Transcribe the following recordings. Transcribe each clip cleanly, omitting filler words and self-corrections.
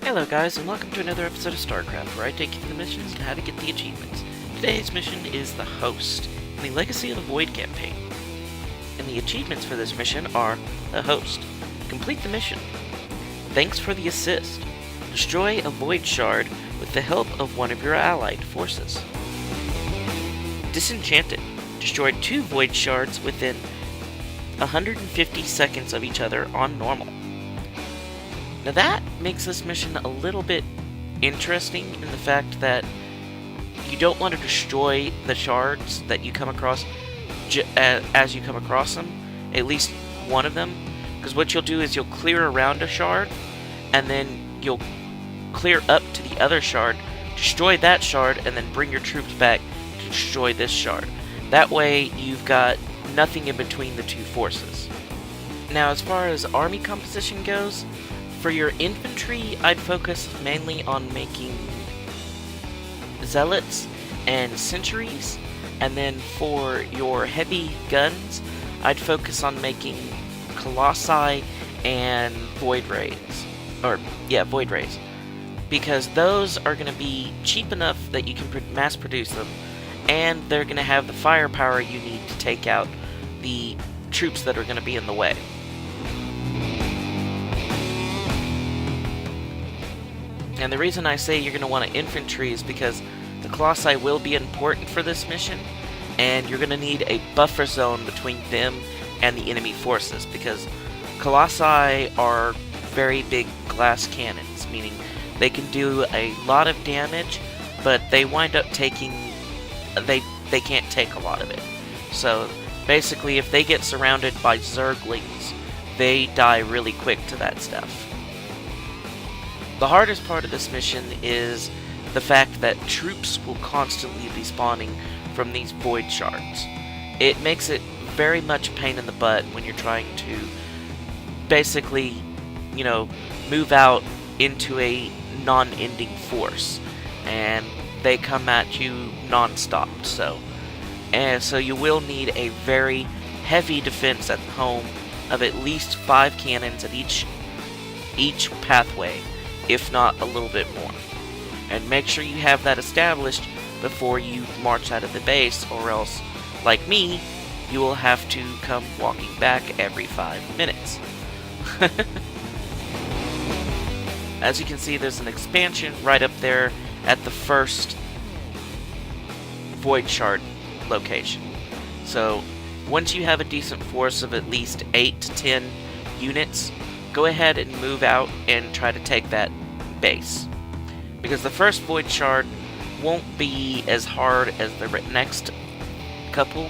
Hello guys, and welcome to another episode of StarCraft, where I take you through the missions and how to get the achievements. Today's mission is the Host, in the Legacy of the Void campaign. And the achievements for this mission are the Host. Complete the mission. Thanks for the assist. Destroy a Void Shard with the help of one of your allied forces. Disenchanted. Destroy 2 Void Shards within 150 seconds of each other on normal. Now that makes this mission a little bit interesting in the fact that you don't want to destroy the shards that you come across as you come across them, at least one of them, because what you'll do is you'll clear around a shard, and then you'll clear up to the other shard, destroy that shard, and then bring your troops back to destroy this shard. That way you've got nothing in between the two forces. Now as far as army composition goes, for your infantry, I'd focus mainly on making zealots and sentries, and then for your heavy guns, I'd focus on making colossi and void rays. Void rays. Because those are going to be cheap enough that you can mass produce them, and they're going to have the firepower you need to take out the troops that are going to be in the way. And the reason I say you're going to want an infantry is because the Colossi will be important for this mission, and you're going to need a buffer zone between them and the enemy forces, because Colossi are very big glass cannons, meaning they can do a lot of damage, but they wind up taking... they can't take a lot of it. So basically, if they get surrounded by Zerglings, they die really quick to that stuff. The hardest part of this mission is the fact that troops will constantly be spawning from these void shards. It makes it very much a pain in the butt when you're trying to basically, move out into a non-ending force, and they come at you non-stop. So you will need a very heavy defense at home of at least 5 cannons at each pathway, if not a little bit more. And make sure you have that established before you march out of the base, or else, like me, you will have to come walking back every 5 minutes. As you can see, there's an expansion right up there at the first Void Shard location. So, once you have a decent force of at least 8 to 10 units, go ahead and move out and try to take that base. Because the first Void Shard won't be as hard as the next couple.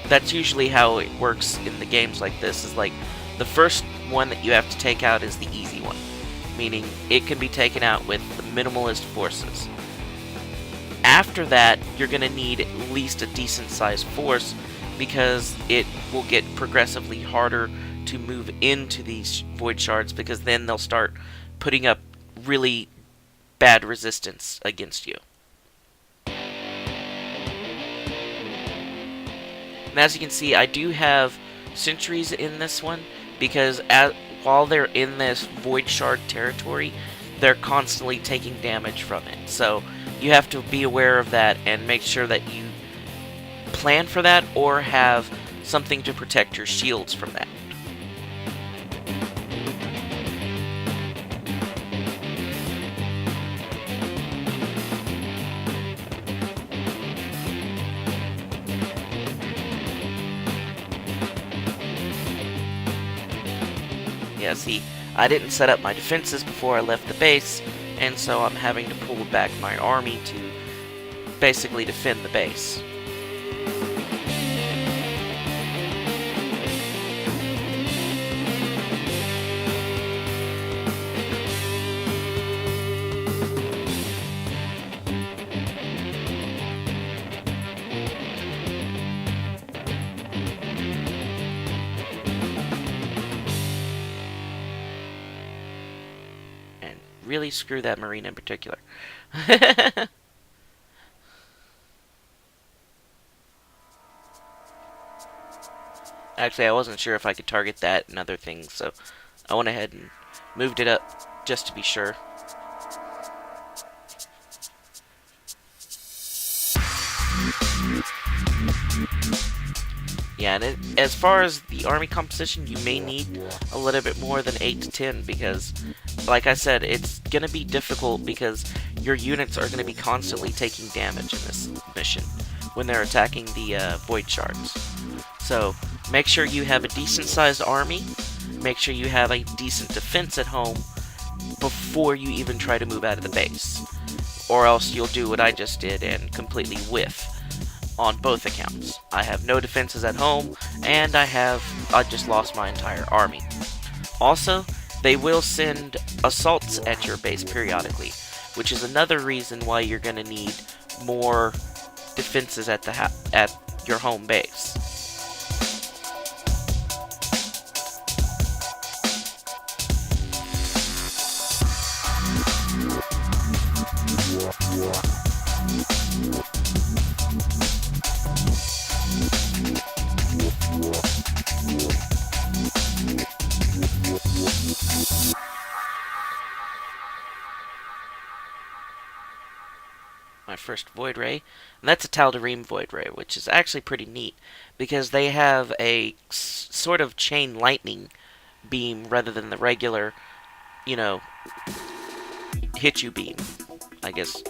That's usually how it works in the games like this, is like the first one that you have to take out is the easy one. Meaning it can be taken out with the minimalist forces. After that, you're going to need at least a decent sized force, because it will get progressively harder to move into these Void Shards, because then they'll start putting up really bad resistance against you. And as you can see, I do have sentries in this one, because while they're in this Void Shard territory, they're constantly taking damage from it. So you have to be aware of that and make sure that you plan for that, or have something to protect your shields from that. Yeah, see, I didn't set up my defenses before I left the base, and so I'm having to pull back my army to basically defend the base. Really screw that Marine in particular. Actually, I wasn't sure if I could target that and other things, so I went ahead and moved it up just to be sure. Yeah, and as far as the army composition, you may need a little bit more than 8 to 10 because, like I said, it's going to be difficult because your units are going to be constantly taking damage in this mission when they're attacking the void shards. So make sure you have a decent sized army, make sure you have a decent defense at home before you even try to move out of the base. Or else you'll do what I just did and completely whiff on both accounts. I have no defenses at home, and I just lost my entire army. Also, they will send assaults at your base periodically, which is another reason why you're going to need more defenses at your home base. My first Void Ray, and that's a Tal'Darim Void Ray, which is actually pretty neat because they have a sort of chain lightning beam rather than the regular, hit you beam, I guess.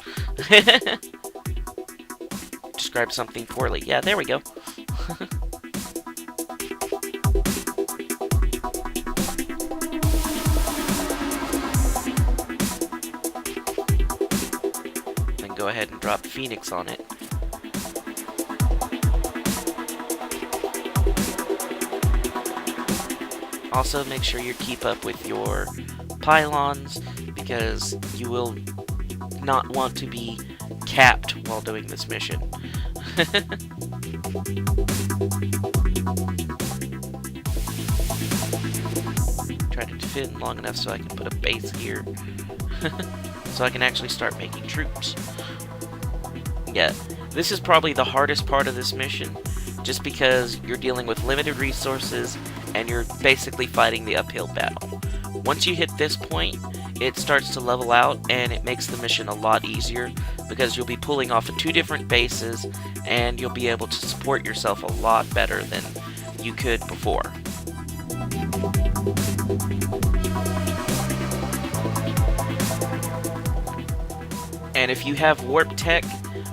Describe something poorly. Yeah, there we go. Then go ahead and drop Phoenix on it. Also, make sure you keep up with your pylons because you will not want to be capped while doing this mission. Try to defend long enough so I can put a base here. So I can actually start making troops. Yeah, this is probably the hardest part of this mission, just because you're dealing with limited resources and you're basically fighting the uphill battle. Once you hit this point, it starts to level out and it makes the mission a lot easier because you'll be pulling off of 2 different bases and you'll be able to support yourself a lot better than you could before. And if you have warp tech,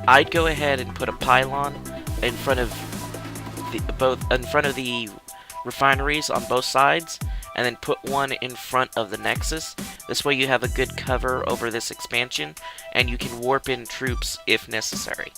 I'd go ahead and put a pylon in front of the refineries on both sides, and then put one in front of the Nexus. This way you have a good cover over this expansion, and you can warp in troops if necessary.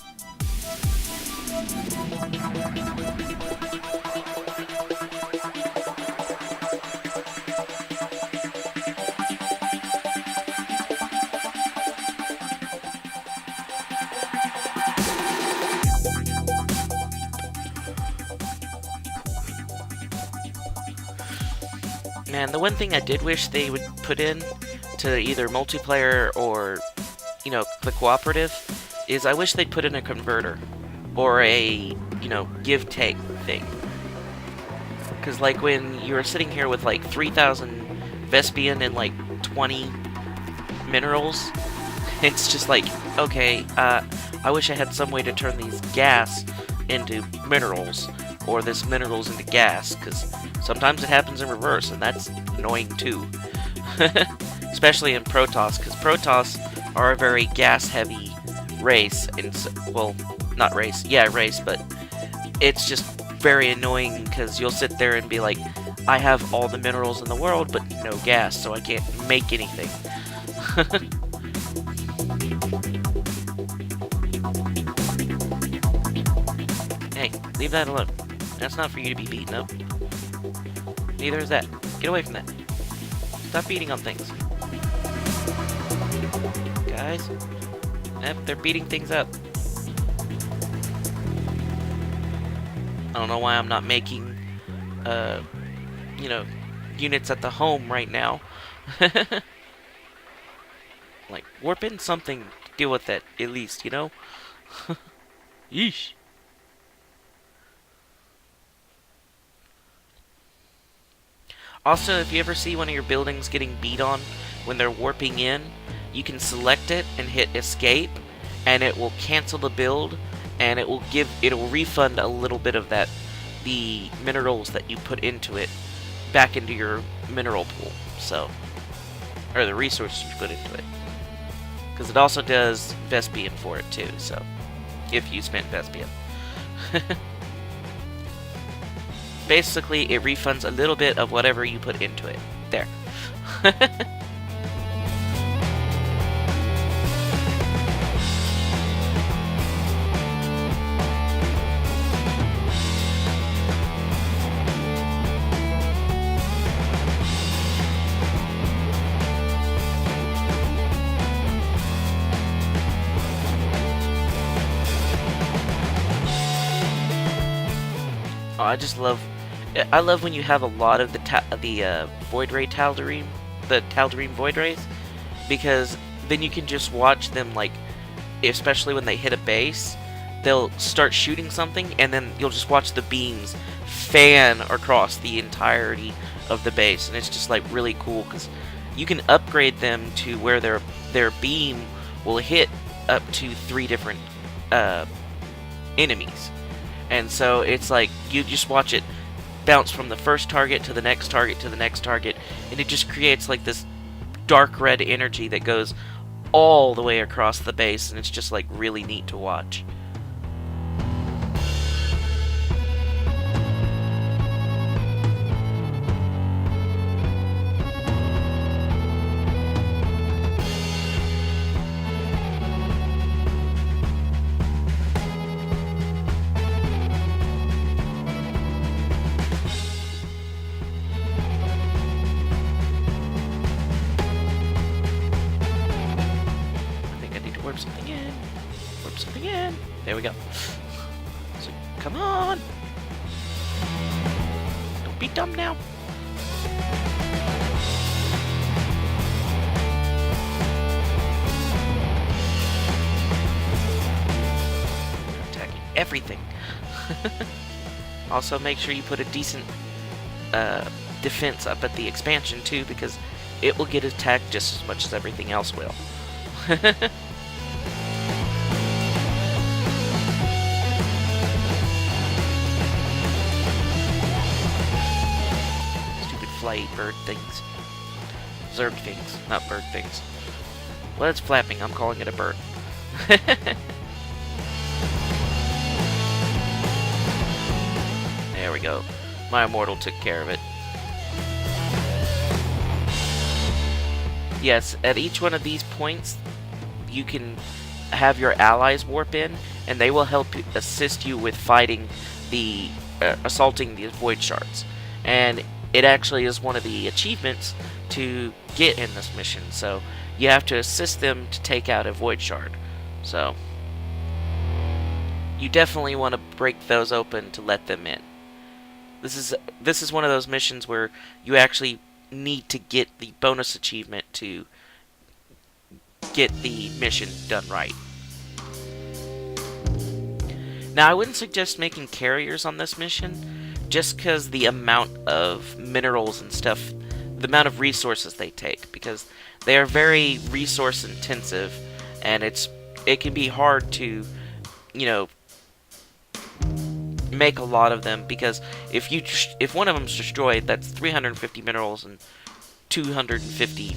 Man, the one thing I did wish they would put in to either multiplayer or, the cooperative, is I wish they'd put in a converter. Or a, give-take thing. Because, when you were sitting here with, 3,000 Vespian and, 20 minerals, it's just okay, I wish I had some way to turn these gas into minerals, or this minerals into gas, because sometimes it happens in reverse, and that's annoying too. Especially in Protoss, because Protoss are a very gas-heavy race, and not race, race, but it's just very annoying, because you'll sit there and be like, I have all the minerals in the world, but no gas, so I can't make anything. Hey, leave that alone. That's not for you to be beaten up. Neither is that. Get away from that. Stop beating on things. Guys. Yep, they're beating things up. I don't know why I'm not making, units at the home right now. Warp in something to deal with that, at least, Yeesh. Also, if you ever see one of your buildings getting beat on when they're warping in, you can select it and hit escape, and it will cancel the build, and it'll refund a little bit of that the minerals that you put into it back into your mineral pool. So, or the resources you put into it. Because it also does Vespian for it too, so if you spent Vespian. Basically, it refunds a little bit of whatever you put into it. There. Oh, I love when you have a lot of the Void Ray Tal'Darim, the Tal'Darim Void Rays, because then you can just watch them, like, especially when they hit a base, they'll start shooting something, and then you'll just watch the beams fan across the entirety of the base, and it's just, like, really cool, because you can upgrade them to where their beam will hit up to 3 different enemies. And so it's like you just watch it bounce from the first target to the next target to the next target, and it just creates like this dark red energy that goes all the way across the base, and it's just like really neat to watch. Warp something in. Warp something in. There we go. So, come on. Don't be dumb now. They're attacking everything. Also, make sure you put a decent defense up at the expansion too, because it will get attacked just as much as everything else will. Flight bird things. Zerg things, not bird things. Well, it's flapping, I'm calling it a bird. There we go. My immortal took care of it. Yes, at each one of these points, you can have your allies warp in, and they will help assist you with fighting the assaulting the void shards. And it actually is one of the achievements to get in this mission, so you have to assist them to take out a void shard. So you definitely want to break those open to let them in. This is one of those missions where you actually need to get the bonus achievement to get the mission done right. Now, I wouldn't suggest making carriers on this mission, just because the amount of minerals and stuff, the amount of resources they take, because they are very resource intensive, and it can be hard to, you know, make a lot of them, because if one of them's destroyed, that's 350 minerals and 250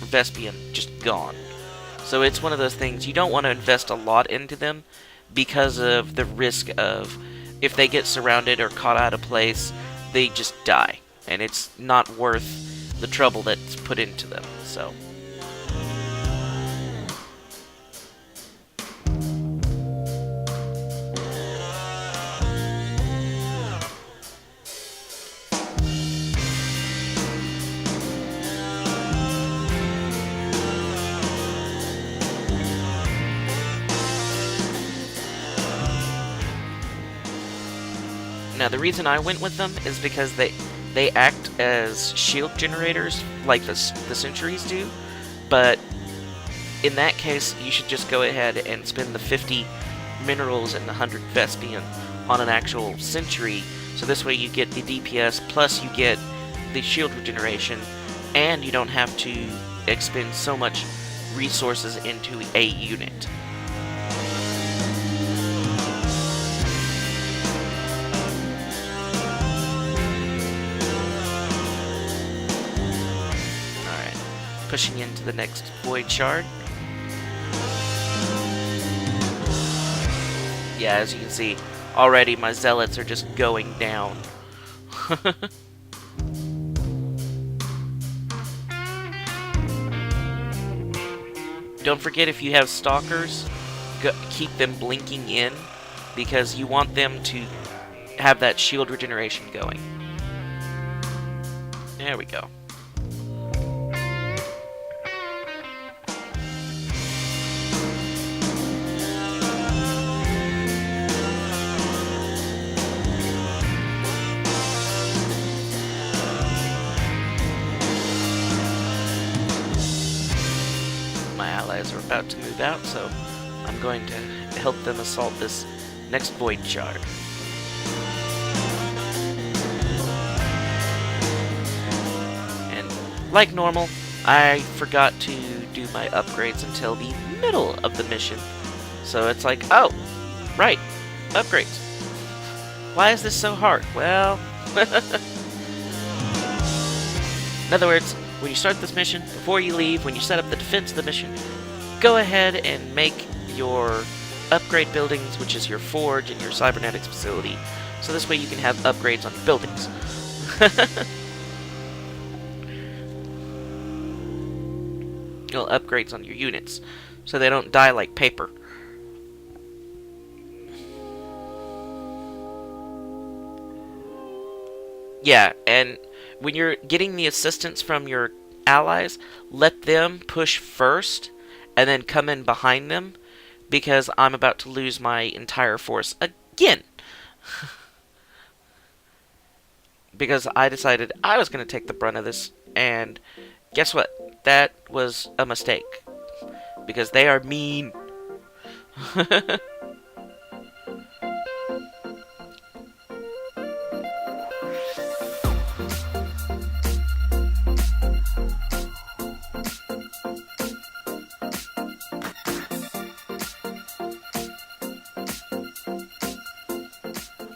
Vespian just gone. So it's one of those things, you don't want to invest a lot into them because of the risk of, if they get surrounded or caught out of place, they just die. And it's not worth the trouble that's put into them, so. Now, the reason I went with them is because they act as shield generators like the sentries do, but in that case, you should just go ahead and spend the 50 minerals and the 100 Vespian on an actual sentry, so this way you get the DPS, plus you get the shield regeneration, and you don't have to expend so much resources into a unit. pushing into the next void shard. Yeah, as you can see, already my zealots are just going down. Don't forget, if you have stalkers, keep them blinking in, because you want them to have that shield regeneration going. There we go. My allies are about to move out, so I'm going to help them assault this next void shard. And like normal, I forgot to do my upgrades until the middle of the mission. So it's like, oh, right, upgrades. Why is this so hard? Well, in other words, when you start this mission, before you leave, when you set up the defense of the mission, go ahead and make your upgrade buildings, which is your forge and your cybernetics facility, so this way you can have upgrades on your buildings. Well, upgrades on your units, so they don't die like paper. Yeah, and when you're getting the assistance from your allies, let them push first, and then come in behind them, because I'm about to lose my entire force again. Because I decided I was going to take the brunt of this, and guess what? That was a mistake. Because they are mean.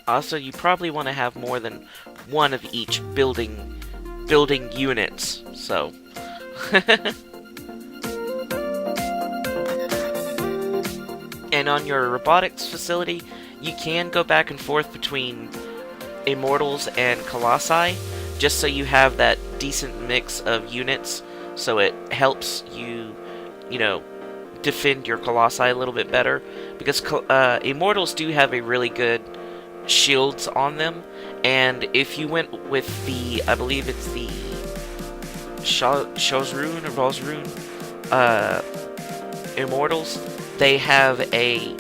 Also, you probably want to have more than one of each building units, so. And on your robotics facility, you can go back and forth between Immortals and Colossi, just so you have that decent mix of units, so it helps you, defend your Colossi a little bit better, because Immortals do have a really good shields on them, and if you went with the, I believe it's the Shosrune or Volsrune Immortals, they have a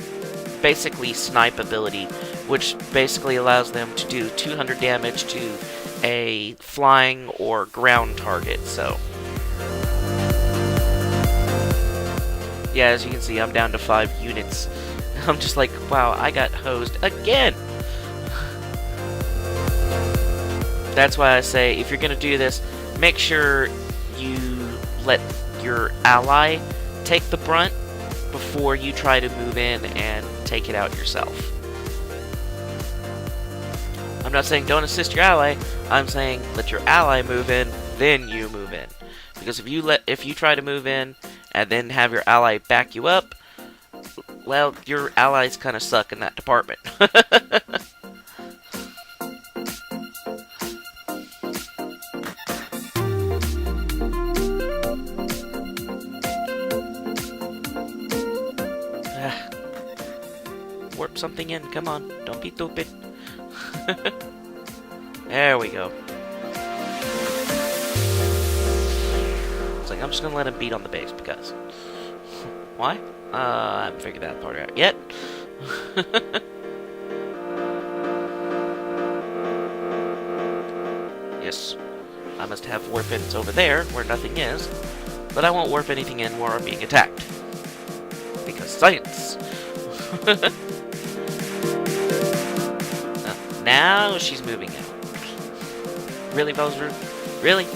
basically snipe ability, which basically allows them to do 200 damage to a flying or ground target, so. Yeah, as you can see, I'm down to 5 units. I'm just like, wow, I got hosed again! That's why I say, if you're going to do this, make sure you let your ally take the brunt before you try to move in and take it out yourself. I'm not saying don't assist your ally, I'm saying let your ally move in, then you move in. Because if you try to move in and then have your ally back you up, well, your allies kind of suck in that department. Warp something in, come on, don't be stupid. There we go. It's like, I'm just gonna let him beat on the base, because... Why? I haven't figured that part out yet. Yes, I must have warp ins over there, where nothing is, but I won't warp anything in where I'm being attacked. Because science! Now she's moving out. Really, Bowser? Really?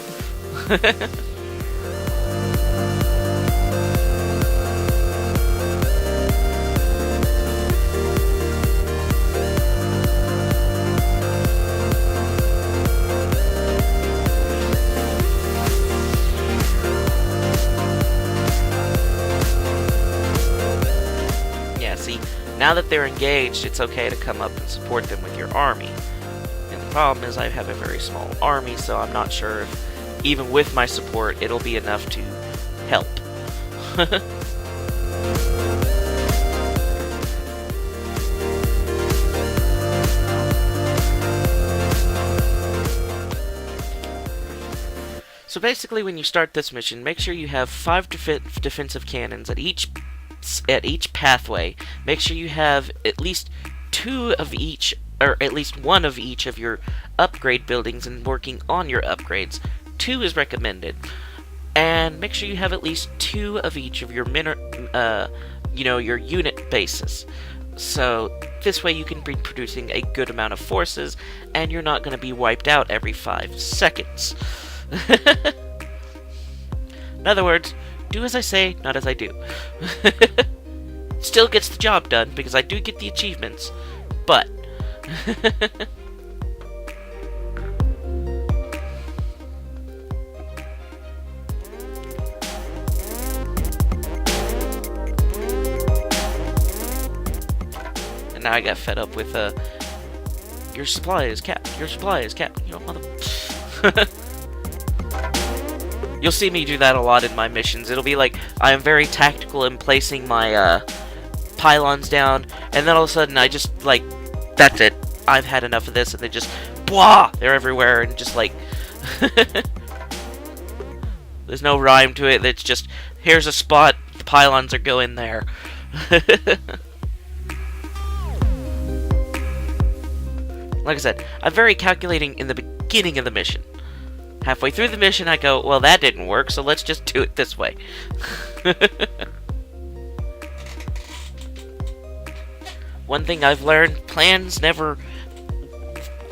Now that they're engaged, it's okay to come up and support them with your army. And the problem is I have a very small army, so I'm not sure if even with my support it'll be enough to help. So basically, when you start this mission, make sure you have 5 defensive cannons at each pathway. Make sure you have at least 2 of each, or at least 1 of each of your upgrade buildings and working on your upgrades. 2 is recommended. And make sure you have at least 2 of each of your your unit bases. So this way you can be producing a good amount of forces, and you're not going to be wiped out every 5 seconds. In other words, do as I say, not as I do. Still gets the job done, because I do get the achievements, but... And now I got fed up with, your supply is capped, your supply is capped, you know, mother... You'll see me do that a lot in my missions. It'll be like, I am very tactical in placing my, pylons down, and then all of a sudden I just, like, that's it. I've had enough of this, and they just, blah! They're everywhere, and just, like... There's no rhyme to it, it's just, here's a spot, the pylons are going there. Like I said, I'm very calculating in the beginning of the mission. Halfway through the mission, I go, well, that didn't work, so let's just do it this way. One thing I've learned, plans never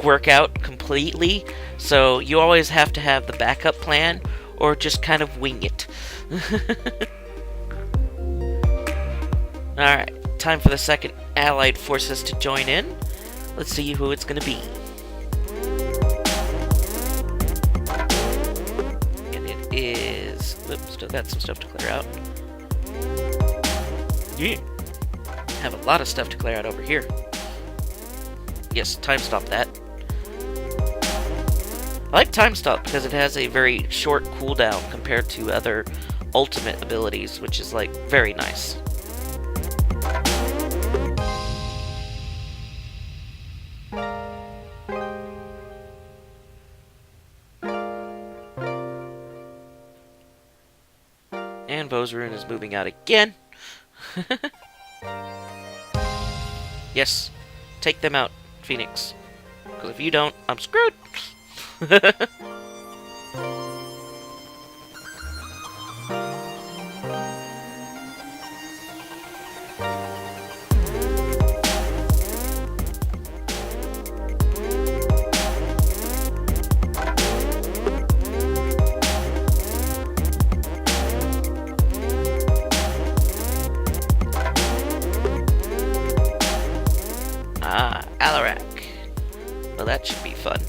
work out completely, so you always have to have the backup plan, or just kind of wing it. Alright, time for the second Allied forces to join in. Let's see who it's gonna be. Is... Oops, still got some stuff to clear out. Yeah. Have a lot of stuff to clear out over here. Yes, time stop that. I like time stop because it has a very short cooldown compared to other ultimate abilities, which is like very nice. And Bozrun is moving out again. Yes, take them out, Phoenix. Because if you don't, I'm screwed. Alarak. Well, that should be fun.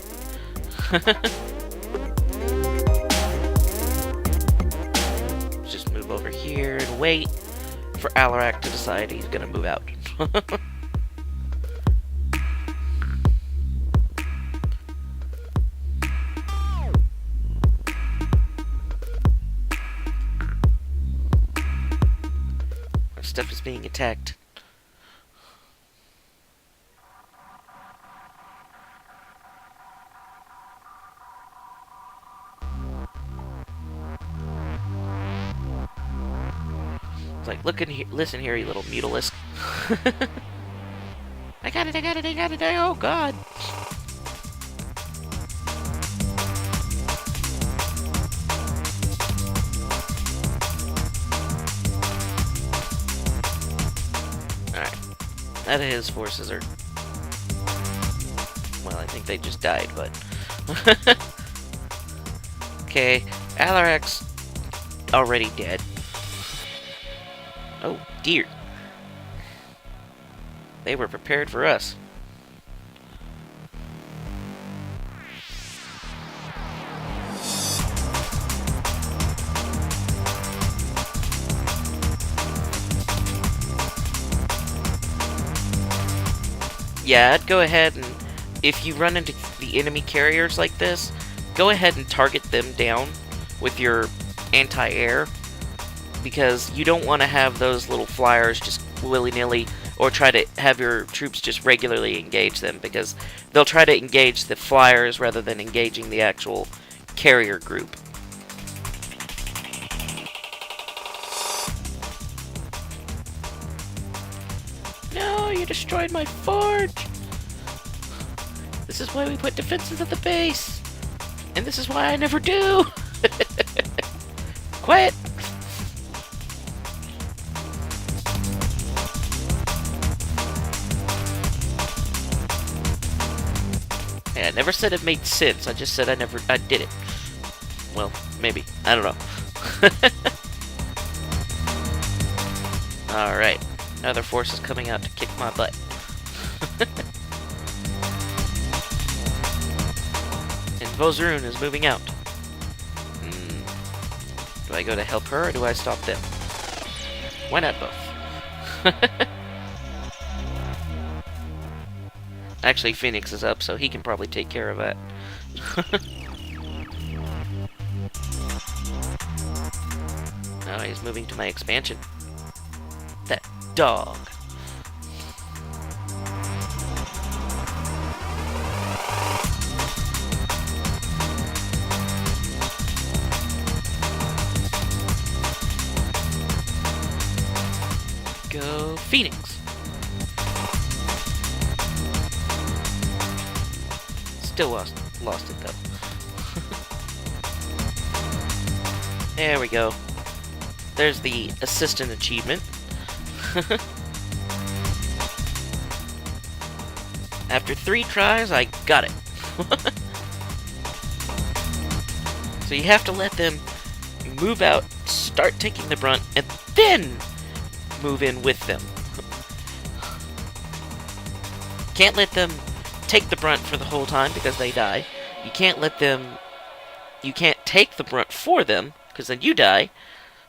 Just move over here and wait for Alarak to decide he's gonna move out. Our stuff is being attacked. It's like, look in here, listen here, you little mutalisk. I got it, oh god. Alright. None of his forces are... Well, I think they just died, but... Okay, Alarak's already dead. Oh, dear. They were prepared for us. Yeah, I'd go ahead and, if you run into the enemy carriers like this, go ahead and target them down with your anti-air, because you don't want to have those little flyers just willy-nilly, or try to have your troops just regularly engage them, because they'll try to engage the flyers rather than engaging the actual carrier group. No, you destroyed my forge! This is why we put defenses at the base! And this is why I never do! Quiet! Yeah, I never said it made sense, I just said I did it. Well, maybe. I don't know. Alright. Another force is coming out to kick my butt. And Vozrun is moving out. Do I go to help her, or do I stop them? Why not both? Actually, Phoenix is up, so he can probably take care of that. Now he's moving to my expansion. That dog. Go Phoenix. Still lost it though. There we go. There's the assistant achievement. After 3 tries, I got it. So you have to let them move out, start taking the brunt, and then move in with them. Can't let them take the brunt for the whole time because they die. You can't take the brunt for them because then you die.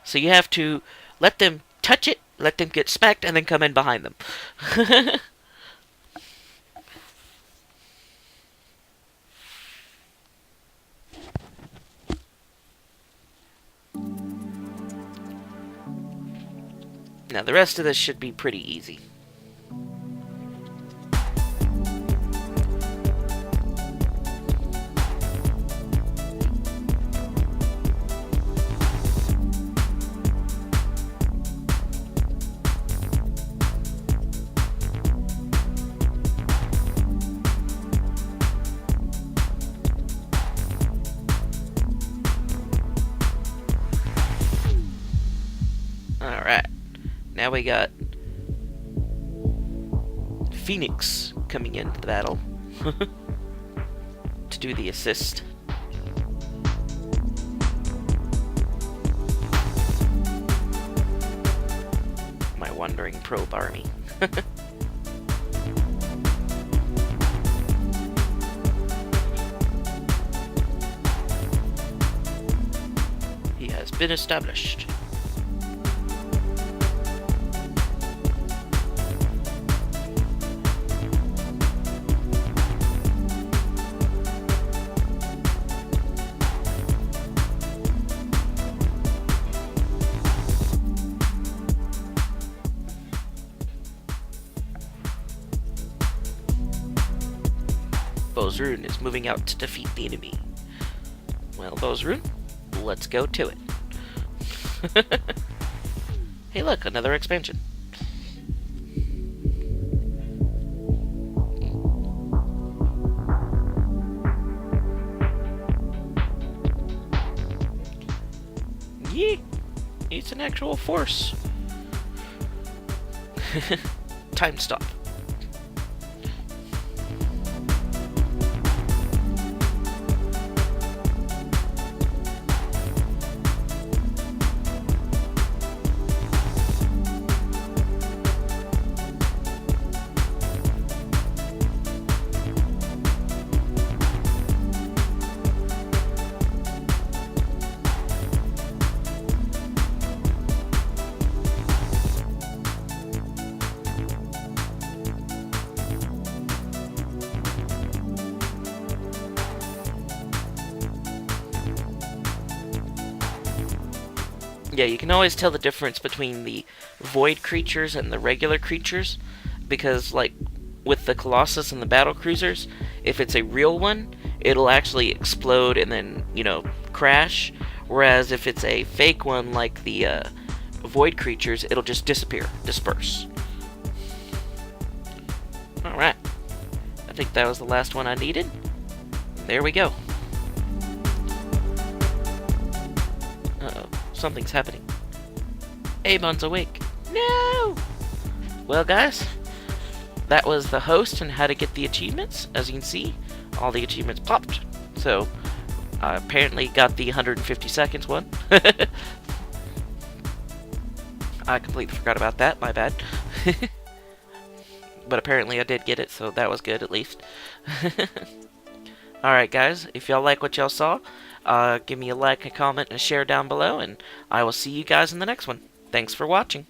So you have to let them touch it, let them get smacked, and then come in behind them. Now the rest of this should be pretty easy. Alright, now we got Phoenix coming into the battle to do the assist. My wandering probe army. He has been established. Vozrun is moving out to defeat the enemy. Well, Vozrun, let's go to it. Hey look, another expansion. Yee! It's an actual force. Time stop. Yeah, you can always tell the difference between the void creatures and the regular creatures, because, like, with the Colossus and the battle cruisers, if it's a real one, it'll actually explode and then, crash. Whereas if it's a fake one, like the void creatures, it'll just disappear, disperse. Alright, I think that was the last one I needed. There we go. Uh-oh, something's happening. Amon's awake. No! Well, guys, that was the host and how to get the achievements. As you can see, all the achievements popped. So, I apparently got the 150 seconds one. I completely forgot about that, my bad. But apparently I did get it, so that was good at least. Alright guys, if y'all like what y'all saw, give me a like, a comment, and a share down below, and I will see you guys in the next one. Thanks for watching.